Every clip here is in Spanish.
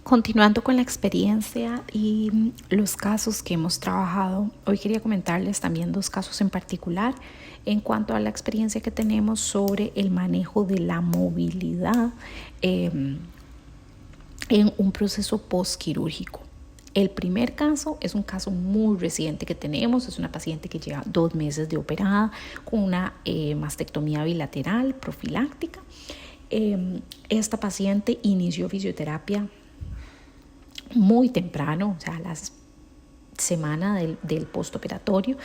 Continuando con la experiencia y los casos que hemos trabajado, hoy quería comentarles también dos casos en particular en cuanto a la experiencia que tenemos sobre el manejo de la movilidad en un proceso postquirúrgico. El primer caso es un caso muy reciente que tenemos, es una paciente que lleva 2 meses de operada con una mastectomía bilateral profiláctica. Esta paciente inició fisioterapia muy temprano, o sea, a la semana del postoperatorio,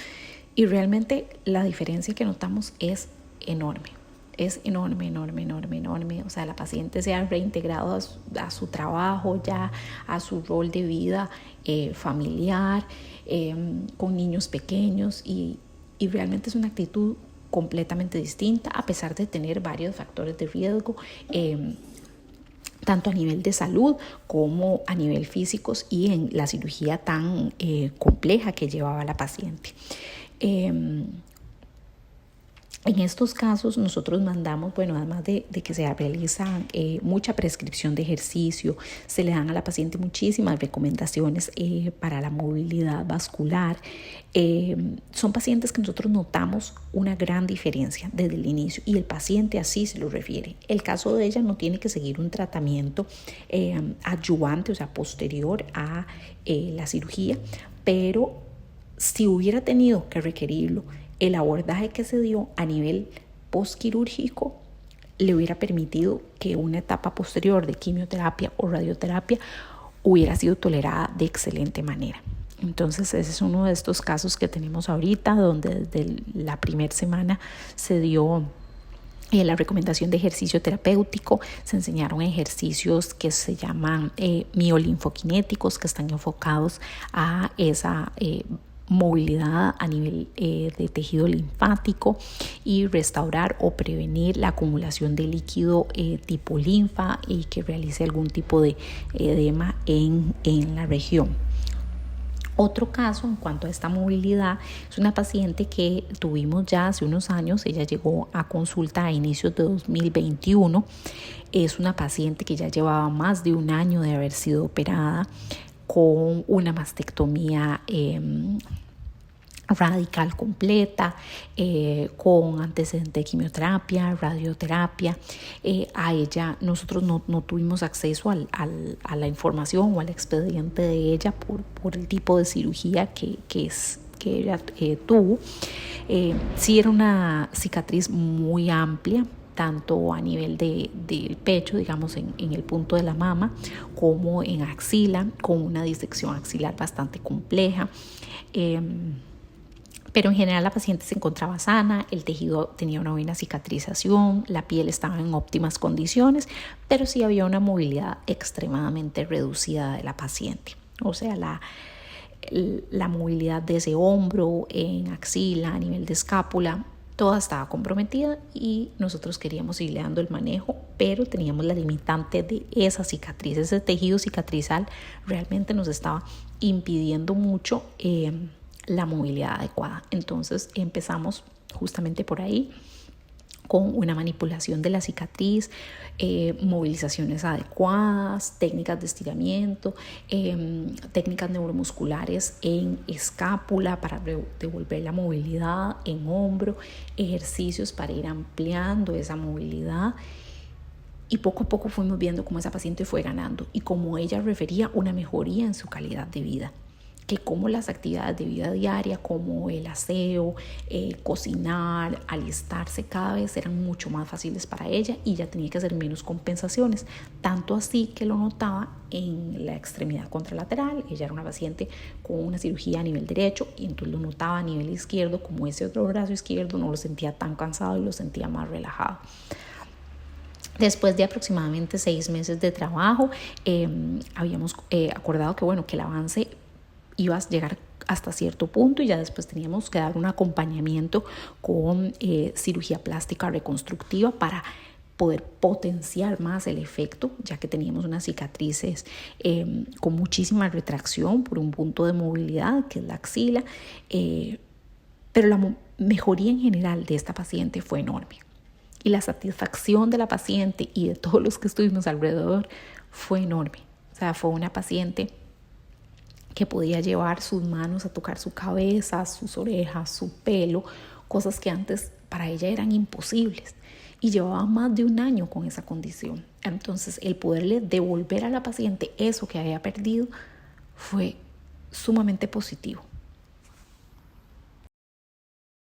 y realmente la diferencia que notamos es enorme. Es enorme. O sea, la paciente se ha reintegrado a su trabajo, ya a su rol de vida familiar, con niños pequeños, y realmente es una actitud completamente distinta, a pesar de tener varios factores de riesgo, tanto a nivel de salud como a nivel físicos y en la cirugía tan compleja que llevaba la paciente. En estos casos nosotros mandamos, además de que se realiza mucha prescripción de ejercicio, se le dan a la paciente muchísimas recomendaciones para la movilidad vascular. Son pacientes que nosotros notamos una gran diferencia desde el inicio y el paciente así se lo refiere. El caso de ella no tiene que seguir un tratamiento adyuvante, o sea, posterior a la cirugía, pero si hubiera tenido que requerirlo, el abordaje que se dio a nivel postquirúrgico le hubiera permitido que una etapa posterior de quimioterapia o radioterapia hubiera sido tolerada de excelente manera. Entonces ese es uno de estos casos que tenemos ahorita, donde desde la primera semana se dio la recomendación de ejercicio terapéutico, se enseñaron ejercicios que se llaman miolinfokinéticos, que están enfocados a esa movilidad a nivel de tejido linfático y restaurar o prevenir la acumulación de líquido tipo linfa y que realice algún tipo de edema en la región. Otro caso en cuanto a esta movilidad es una paciente que tuvimos ya hace unos años. Ella llegó a consulta a inicios de 2021. Es una paciente que ya llevaba más de un año de haber sido operada con una mastectomía radical completa, con antecedente de quimioterapia, radioterapia. A ella nosotros no tuvimos acceso a la información o al expediente de ella por el tipo de cirugía que ella tuvo. Sí era una cicatriz muy amplia, tanto a nivel del pecho, digamos en el punto de la mama, como en axila, con una disección axilar bastante compleja. Pero en general la paciente se encontraba sana, el tejido tenía una buena cicatrización, la piel estaba en óptimas condiciones, pero sí había una movilidad extremadamente reducida de la paciente. O sea, la movilidad de ese hombro, en axila, a nivel de escápula, toda estaba comprometida y nosotros queríamos seguirle dando el manejo, pero teníamos la limitante de esa cicatriz. Ese tejido cicatrizal realmente nos estaba impidiendo mucho la movilidad adecuada. Entonces empezamos justamente por ahí, con una manipulación de la cicatriz, movilizaciones adecuadas, técnicas de estiramiento, técnicas neuromusculares en escápula para devolver la movilidad, en hombro, ejercicios para ir ampliando esa movilidad. Y poco a poco fuimos viendo cómo esa paciente fue ganando y cómo ella refería una mejoría en su calidad de vida, que como las actividades de vida diaria, como el aseo, cocinar, alistarse, cada vez eran mucho más fáciles para ella y ya tenía que hacer menos compensaciones. Tanto así que lo notaba en la extremidad contralateral. Ella era una paciente con una cirugía a nivel derecho y entonces lo notaba a nivel izquierdo, como ese otro brazo izquierdo no lo sentía tan cansado y lo sentía más relajado. Después de aproximadamente 6 meses de trabajo, habíamos acordado que el avance iba a llegar hasta cierto punto y ya después teníamos que dar un acompañamiento con cirugía plástica reconstructiva para poder potenciar más el efecto, ya que teníamos unas cicatrices con muchísima retracción por un punto de movilidad que es la axila, pero la mejoría en general de esta paciente fue enorme y la satisfacción de la paciente y de todos los que estuvimos alrededor fue enorme. O sea, fue una paciente que podía llevar sus manos a tocar su cabeza, sus orejas, su pelo, cosas que antes para ella eran imposibles. Y llevaba más de 1 año con esa condición. Entonces, el poderle devolver a la paciente eso que había perdido fue sumamente positivo.